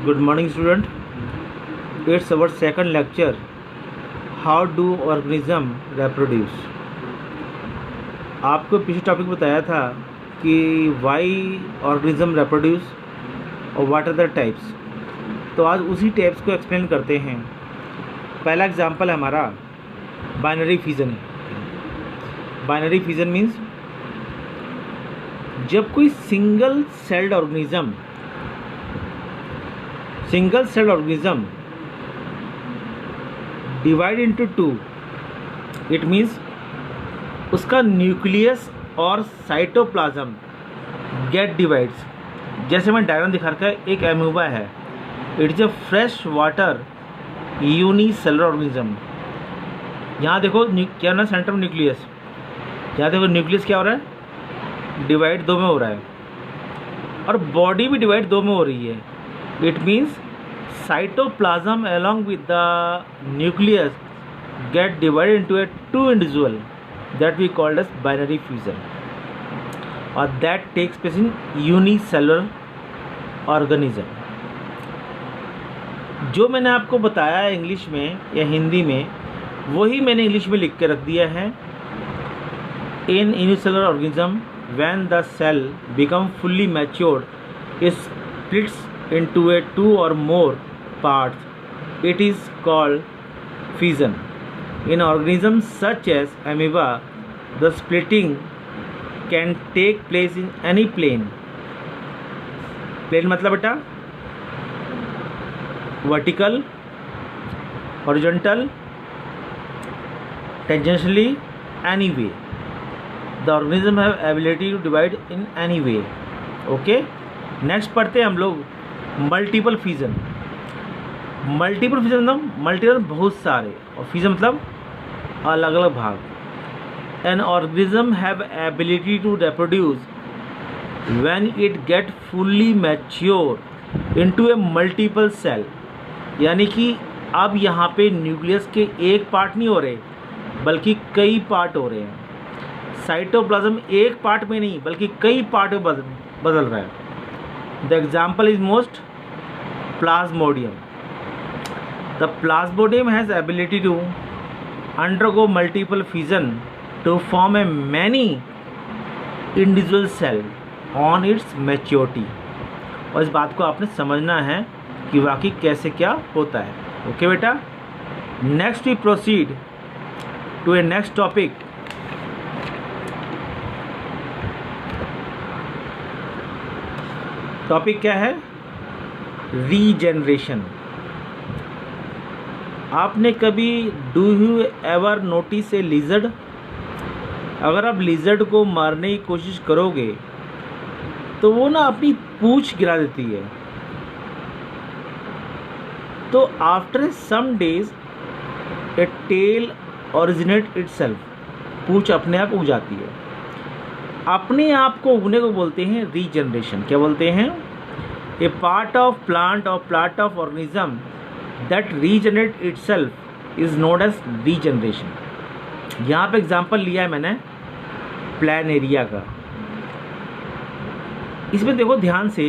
Good morning, student. It's our second lecture. How do organism reproduce? आपको पिछले topic बताया था कि why organism reproduce और what are the types. तो आज उसी टाइप्स को एक्सप्लेन करते हैं। पहला एग्जांपल है हमारा binary fission. Binary fission means जब कोई single celled organism divide into two, it means उसका न्यूक्लियस और साइटोप्लाज्म गेट डिवाइड्स। जैसे मैं डायग्राम दिखा रखा है, एक एम्यूबा है, it is a fresh water unicellular organism. यहाँ देखो क्या ना, सेंटर में न्यूक्लियस, यहाँ देखो न्यूक्लियस क्या हो रहा है, डिवाइड दो में हो रहा है, और बॉडी भी डिवाइड दो में हो रही है। It means cytoplasm along with the nucleus get divided into a two individual that we called as binary fusion, or that takes place in unicellular organism. जो मैंने आपको बताया है इंग्लिश में या हिंदी में, वही मैंने इंग्लिश में लिख के रख दिया है। In unicellular organism, when the cell become fully matured, it splits into a two or more parts. It is called fission. In organisms such as amoeba, the splitting can take place in any plane. Plane मतलब बेटा vertical, horizontal, tangentially, any way. The organism have ability to divide in any way. Okay. Next पढ़ते हैं हम लोग multiple fission. Multiple fission मतलब multiple बहुत सारे, और फिजन मतलब अलग अलग भाग। An organism have ability to reproduce when it get fully mature into a multiple cell. यानी कि अब यहाँ पे न्यूक्लियस के एक पार्ट नहीं हो रहे, बल्कि कई पार्ट हो रहे हैं। साइटोप्लाज्म एक पार्ट में नहीं, बल्कि कई पार्ट में बदल रहा है। The example is most plasmodium. The plasmodium has ability to undergo multiple fission to form a many individual cell on its maturity. और इस बात को आपने समझना है कि वाकई कैसे क्या होता है। ओके बेटा, next we proceed to a next topic. Topic क्या है? रीजनरेशन। आपने कभी do you ever notice a lizard? अगर आप लिजर्ड को मारने की कोशिश करोगे तो वो ना अपनी पूंछ गिरा देती है। तो आफ्टर सम डेज ए टेल ओरिजिनेट इटसेल्फ, पूंछ अपने आप उग जाती है। अपने आप को उगने को बोलते हैं रीजनरेशन। क्या बोलते हैं? A part of plant organism that regenerate itself is known as regeneration. यहाँ पे एग्जांपल लिया है मैंने प्लानेरिया का। इसमें देखो ध्यान से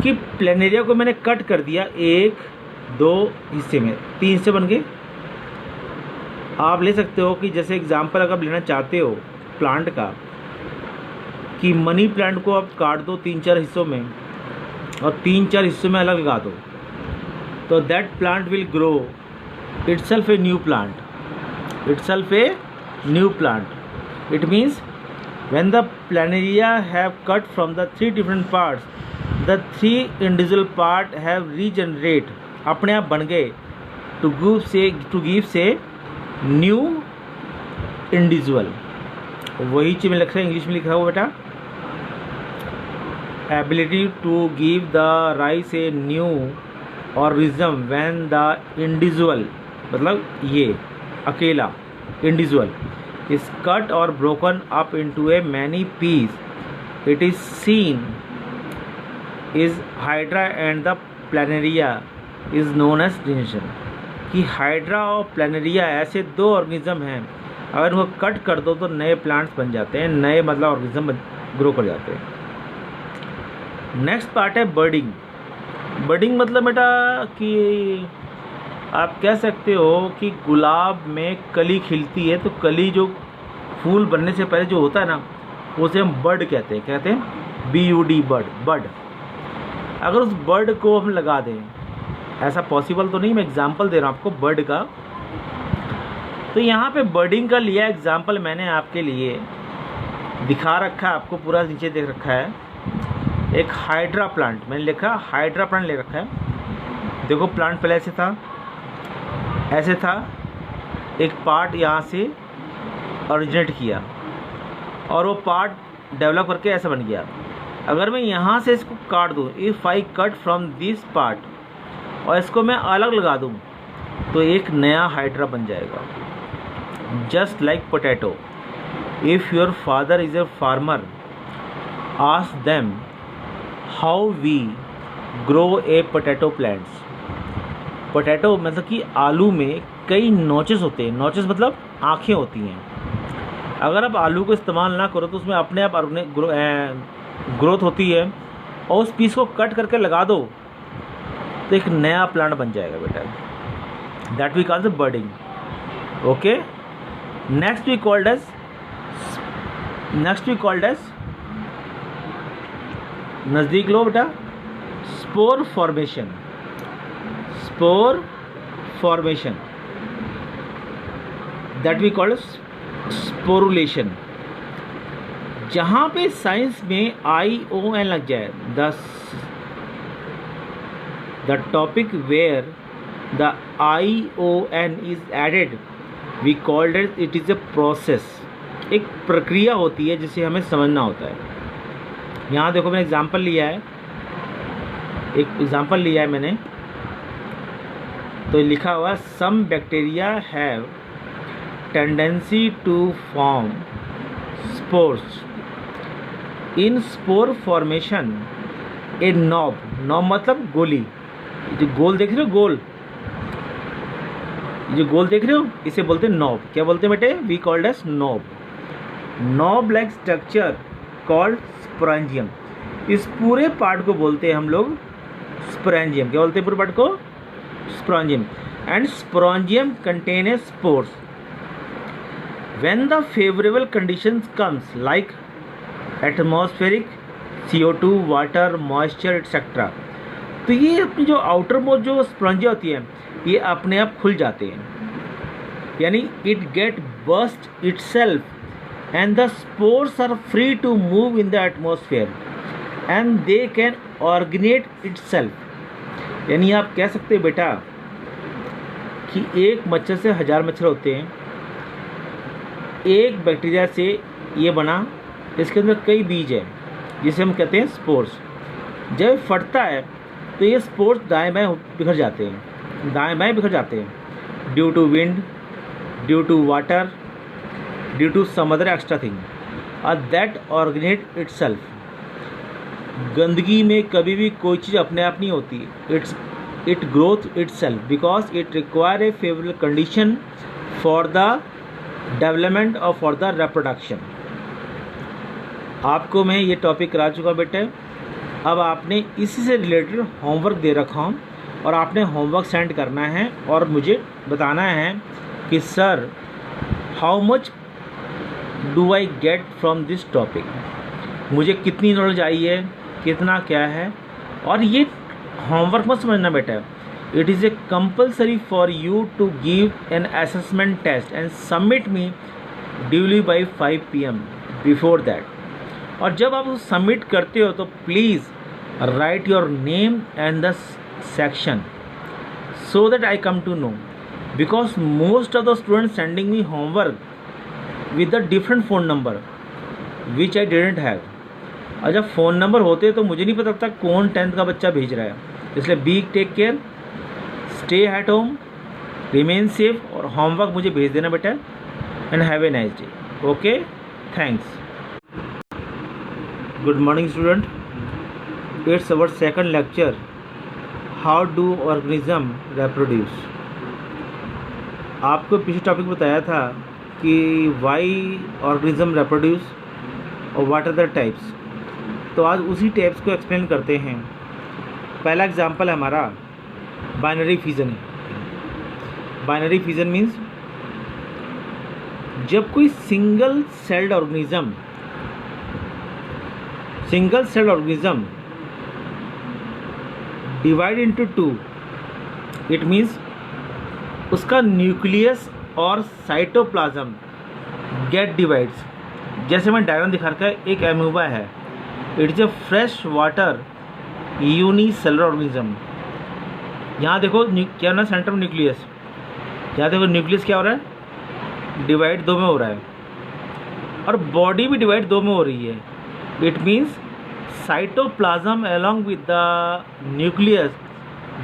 कि प्लानेरिया को मैंने कट कर दिया, एक दो हिस्से में, तीन हिस्से बन गए। आप ले सकते हो कि जैसे एग्जांपल अगर लेना चाहते हो प्लांट का, कि मनी प्लांट को आप काट दो तीन चार हिस्सों में और तीन चार हिस्सों में अलग लगा दो, तो that plant will grow itself a new plant. It means when the Planaria have cut from the three different parts, the three individual part have regenerate, अपने आप बन गए, टू गिव से न्यू इंडिविजुअल। वही चीज़ में लिखा है, इंग्लिश में लिखा हुआ बेटा, ability to give the rise a new organism when the individual, मतलब ये अकेला इंडिविजुअल, इज कट और broken up into a many piece, it is seen is hydra and the planaria is known as regeneration. कि hydra और planaria ऐसे दो organism हैं, अगर उनको कट कर दो तो नए प्लांट्स बन जाते हैं, नए मतलब ऑर्गेनिज्म ग्रो कर जाते हैं। नेक्स्ट पार्ट है बर्डिंग। बडिंग मतलब बेटा कि आप कह सकते हो कि गुलाब में कली खिलती है, तो कली जो फूल बनने से पहले जो होता है ना, उसे हम बड कहते हैं BUD, बड। अगर उस बर्ड को हम लगा दें, ऐसा पॉसिबल तो नहीं, मैं एग्जांपल दे रहा हूँ आपको बर्ड का। तो यहाँ पे बर्डिंग का लिया एग्जांपल मैंने आपके लिए दिखा रखा है, आपको पूरा नीचे देख रखा है। एक हाइड्रा प्लांट मैंने लिखा, हाइड्रा प्लांट ले रखा है। देखो प्लांट पहले ऐसे था, एक पार्ट यहाँ से ओरिजिनेट किया और वो पार्ट डेवलप करके ऐसा बन गया। अगर मैं यहाँ से इसको काट दूँ, if I cut from this part, और इसको मैं अलग लगा दूँ, तो एक नया हाइड्रा बन जाएगा। Just like potato, if your father is a farmer, ask them how we grow a potato plants. Potato मतलब कि आलू में कई नोचेस होते हैं, नोचेस मतलब आँखें होती हैं। अगर आप आलू को इस्तेमाल ना करो तो उसमें अपने आप ग्रोथ होती है, और उस पीस को कट करके लगा दो तो एक नया प्लांट बन जाएगा बेटा। That we call the budding. Okay, next we called as नज़दीक लो बेटा, spore formation. That we called sporulation. जहाँ पे साइंस में ION लग जाए, the topic where the ION is added, we called it is a process. एक प्रक्रिया होती है जिसे हमें समझना होता है। यहाँ देखो मैंने एग्जांपल लिया है मैंने, तो लिखा हुआ some bacteria have tendency to form spores. In spore formation a knob मतलब गोली, जो गोल देख रहे हो, इसे बोलते हैं नॉब। क्या बोलते हैं बेटे? We called as knob like structure called sporangium. इस पूरे पार्ट को बोलते हैं हम लोग स्पोरेंजियम। क्या बोलते हैं पूरे पार्ट को? Sporangium. And sporangium contain a spores when the favorable conditions comes like atmospheric, CO2, water, moisture etc. तो ये अपनी जो आउटर मोस्ट जो स्पॉन्जिया होती है, ये अपने आप खुल जाते हैं, यानी it get burst itself and the spores are free to move in the atmosphere and they can originate itself. यानी आप कह सकते हैं बेटा कि एक मच्छर से 1000 मच्छर होते हैं, एक बैक्टीरिया से ये बना, इसके अंदर कई बीज है जिसे हम कहते हैं स्पोर्स। जब फटता है तो ये स्पोर्स दाएं बाएं बिखर जाते हैं due to wind, due to water, due to some other extra thing, और दैट ऑर्गेनेट इटसेल्फ। गंदगी में कभी भी कोई चीज़ अपने आप नहीं होती, it growth itself because it require a favourable condition for the development और फॉर द रिप्रोडक्शन। आपको मैं ये टॉपिक करा चुका बेटे। अब आपने इसी से रिलेटेड होमवर्क दे रखा हूँ और आपने होमवर्क सेंड करना है और मुझे बताना है कि sir how much do I get from this topic, मुझे कितनी नॉलेज आई है, कितना क्या है। और ये होमवर्क मत समझना बेटा, it is a compulsory for you to give an assessment test and submit me duly by 5 PM before that. और जब आप सबमिट करते हो तो please write your name and the section so that I come to know, because most of the students sending me homework with a different phone number which I didn't have. और जब phone number होते तो मुझे नहीं पता था कौन 10th का बच्चा भेज रहा है। इसलिए be take care, stay at home, remain safe, और होमवर्क मुझे भेज देना बेटा। And have a nice day. Okay, thanks. Good morning student, it's our second lecture, how do organism reproduce. आपको पिछले टॉपिक बताया था कि वाई ऑर्गेनिज्म रिप्रोड्यूस और व्हाट आर द टाइप्स। तो आज उसी टाइप्स को एक्सप्लेन करते हैं। पहला एग्जांपल है हमारा binary fission. Binary fission means जब कोई single celled organism divide into two, it means उसका न्यूक्लियस और साइटोप्लाज्म गेट डिवाइड्स। जैसे मैं डायग्राम दिखा रखा है, एक एमोबा है, it is a fresh water unicellular organism. यहाँ देखो क्या ना, सेंटर में न्यूक्लियस, यहाँ देखो न्यूक्लियस क्या हो रहा है, डिवाइड दो में हो रहा है, और बॉडी भी डिवाइड दो में हो रही है। It means cytoplasm along with the nucleus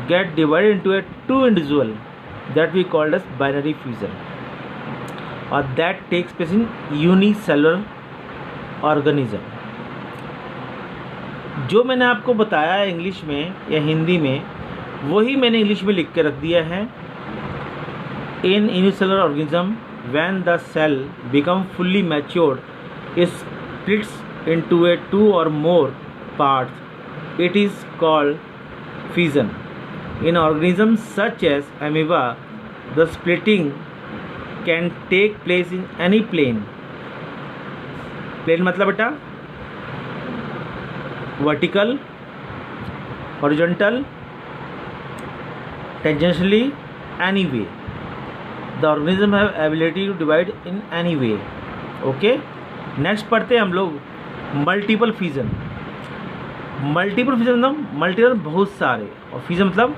get divided into a two individual that we called as binary fusion, or that takes place in unicellular organism। जो मैंने आपको बताया है इंग्लिश में या हिंदी में, वही मैंने इंग्लिश में लिख के रख दिया है। इन unicellular organism when the cell become fully matured, it splits into a two or more parts, it is called fission। In organisms such as amoeba, the splitting can take place in any plane। Plane मतलब बेटा vertical, horizontal, tangentially, any way. The organism have ability to divide in any way. Okay, next पढ़ते हैं हम लोग multiple fission. Multiple fission मतलब multiple बहुत सारे, और फिजन मतलब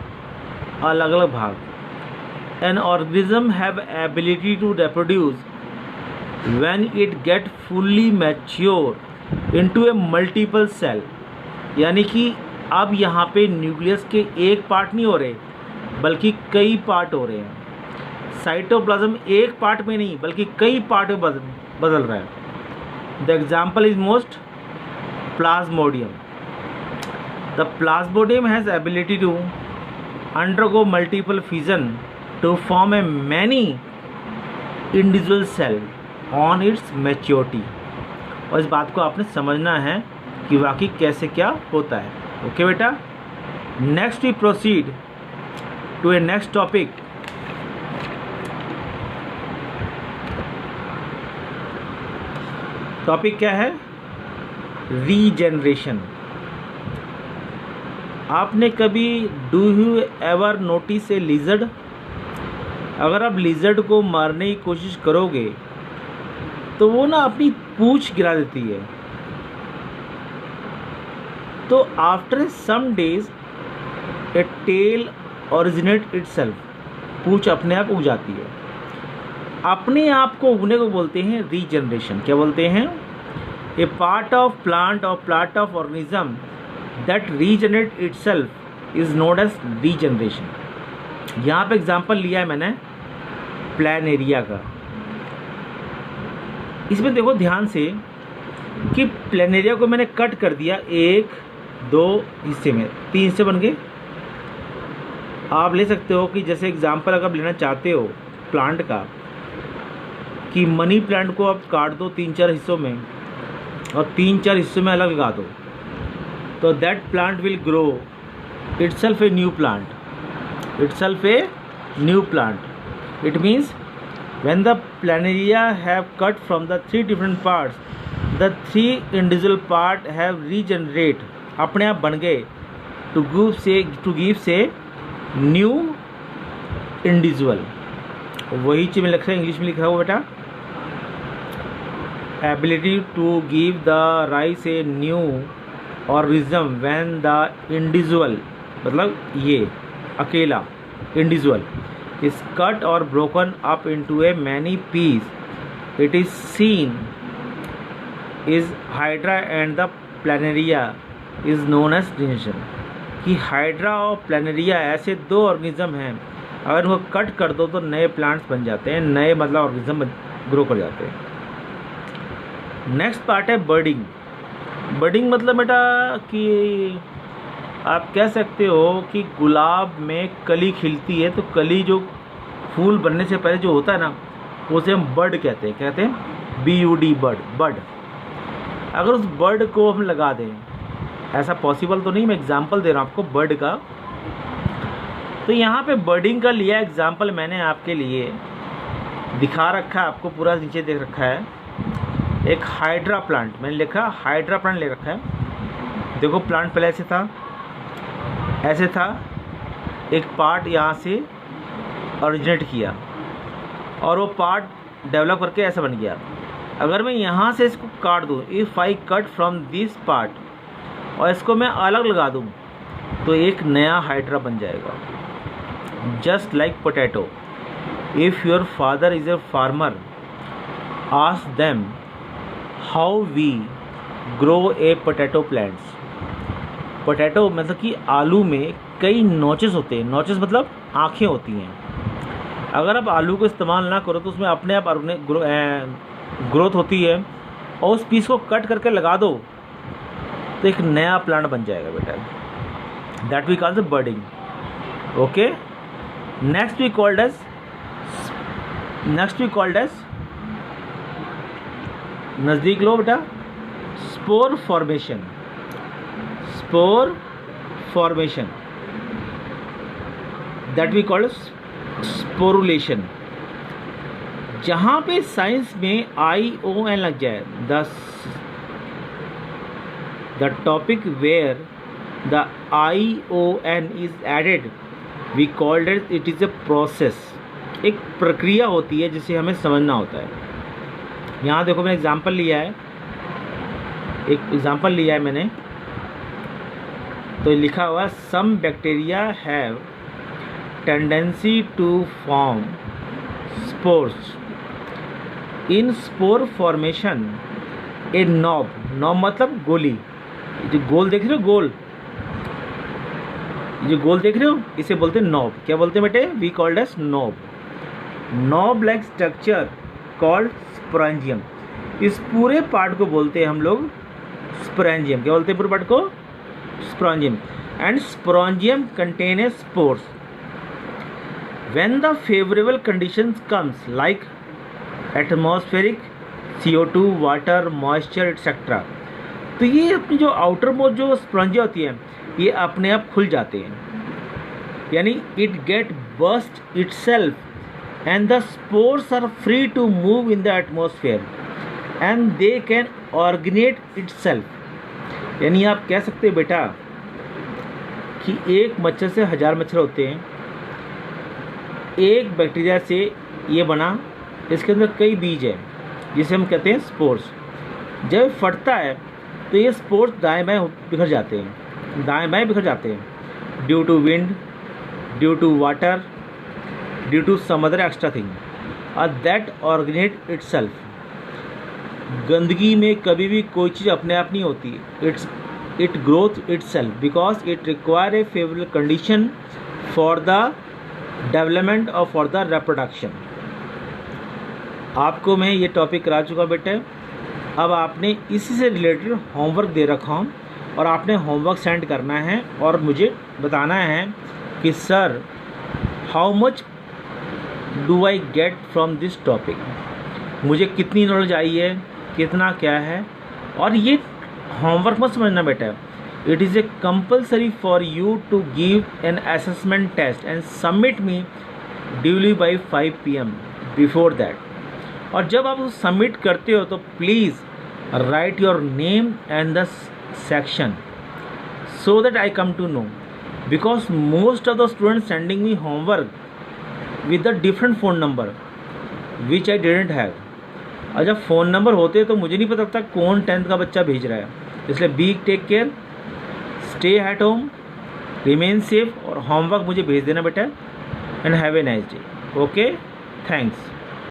अलग अलग भाग। An organism have ability to reproduce when it get fully mature into a multiple cell. यानी कि अब यहाँ पे न्यूक्लियस के एक पार्ट नहीं हो रहे, बल्कि कई पार्ट हो रहे हैं। साइटोप्लाज्म एक पार्ट में नहीं बल्कि कई पार्ट में बदल रहा है। The example is most plasmodium. The plasmodium has ability to undergo multiple fission to form a many individual cell on its maturity. और इस बात को आपने समझना है कि वाकई कैसे क्या होता है। ओके बेटा, next we proceed to a next topic. Topic क्या है? रीजनरेशन। आपने कभी do you ever notice a lizard? अगर आप लिजर्ड को मारने की कोशिश करोगे तो वो ना अपनी पूंछ गिरा देती है। तो आफ्टर सम डेज ए टेल ओरिजिनेट इटसेल्फ, पूंछ अपने आप उग जाती है। अपने आप को उगने को बोलते हैं रीजनरेशन। क्या बोलते हैं? ए पार्ट ऑफ प्लांट और part of organism that regenerate itself is known as regeneration. यहाँ पे एग्जांपल लिया है मैंने प्लैनेरिया का। इसमें देखो ध्यान से कि प्लैनेरिया को मैंने कट कर दिया, एक दो हिस्से में, 3 हिस्से बन गए। आप ले सकते हो कि जैसे एग्जांपल अगर लेना चाहते हो प्लांट का, कि मनी प्लांट को आप काट दो 3-4 हिस्सों में और 3-4 हिस्सों में अलग लगा दो, तो that plant will grow itself a new plant, itself a new plant। It means when the planaria have cut from the 3 different parts, the 3 individual part have regenerate, अपने आप बन गए to give say new individual। वही चीज़ में लिखा है, English में लिखा हुआ बेटा, ability to give the rise a new organism when the individual, मतलब ये अकेला individual is cut or broken up into a many piece, it is seen is hydra and the planaria is known as regeneration। कि hydra और planaria ऐसे 2 organism हैं, अगर उनको cut कर दो तो नए प्लांट्स बन जाते हैं, नए मतलब ऑर्गेनिज्म ग्रो कर जाते हैं। नेक्स्ट पार्ट है बर्डिंग। बर्डिंग मतलब बेटा कि आप कह सकते हो कि गुलाब में कली खिलती है, तो कली जो फूल बनने से पहले जो होता है ना, उसे हम बर्ड कहते हैं BUD, बर्ड। अगर उस बर्ड को हम लगा दें ऐसा पॉसिबल तो नहीं, मैं एग्जांपल दे रहा हूँ आपको बर्ड का। तो यहाँ पे बर्डिंग का लिया एग्जांपल मैंने आपके लिए दिखा रखा है, आपको पूरा नीचे देख रखा है। एक हाइड्रा प्लांट मैंने लिखा, हाइड्रा प्लांट ले रखा है। देखो प्लांट पहले ऐसे था, एक पार्ट यहाँ से ओरिजिनेट किया और वो पार्ट डेवलप करके ऐसा बन गया। अगर मैं यहाँ से इसको काट दूँ, if I cut from this part और इसको मैं अलग लगा दूँ तो एक नया हाइड्रा बन जाएगा। Just like potato, if your father is a farmer, ask them how we grow a potato plants. Potato मतलब कि आलू में कई नोचेस होते हैं, नोचेस मतलब आँखें होती हैं। अगर आप आलू को इस्तेमाल ना करो तो उसमें अपने आप ग्रोथ होती है, और उस पीस को कट करके लगा दो तो एक नया प्लांट बन जाएगा बेटा। That we call the budding. Okay, next we called as नज़दीक लो बेटा, spore formation. Spore formation that we called sporulation. जहाँ पे साइंस में ION लग जाए, the topic where the ION is added we called it is a process. एक प्रक्रिया होती है जिसे हमें समझना होता है। यहाँ देखो मैंने एग्जांपल लिया है, मैंने तो लिखा हुआ some bacteria have tendency to form spores. In spore formation a knob मतलब गोली, जो गोल देख रहे हो इसे बोलते हैं नॉब। क्या बोलते हैं बेटे? We called as knob. Knob like structure called sporangium. इस पूरे पार्ट को बोलते हैं हम लोग स्पोरेंजियम। क्या बोलते हैं पूरे पार्ट को? Sporangium. And sporangium contain a spores. When the favourable conditions comes like atmospheric, CO2, water, moisture etcetera, तो ये अपनी जो आउटर मोस्ट जो स्पोरेंजिया होती है ये अपने आप खुल जाते हैं, यानी it get burst itself and the spores are free to move in the atmosphere and they can originate itself. यानी आप कह सकते हैं बेटा कि एक मच्छर से 1000 मच्छर होते हैं, एक बैक्टीरिया से ये बना, इसके अंदर कई बीज है जिसे हम कहते हैं स्पोर्स। जब फटता है तो ये स्पोर्स दाएं बाएं बिखर जाते हैं, due to wind, due to water, due to some other extra thing, और दैट ऑर्गेनेट इटसेल्फ। गंदगी में कभी भी कोई चीज़ अपने आप नहीं होती, it growth itself because it require a favourable condition for the development और फॉर द रिप्रोडक्शन। आपको मैं ये टॉपिक करा चुका बेटे। अब आपने इसी से रिलेटेड होमवर्क दे रखा हूँ और आपने होमवर्क सेंड करना है और मुझे बताना है कि sir how much do I get from this topic, मुझे कितनी नॉलेज आई है, कितना क्या है। और ये होमवर्क मत समझना बेटा, it is a compulsory for you to give an assessment test and submit me duly by 5 PM before that. और जब आप सबमिट करते हो तो please write your name and the section so that I come to know, because most of the students sending me homework with the different phone number which I didn't have. और जब phone number होते तो मुझे नहीं पता था कौन 10th का बच्चा भेज रहा है। इसलिए be take care, stay at home, remain safe, और होमवर्क मुझे भेज देना बेटा। And have a nice day. Okay, thanks.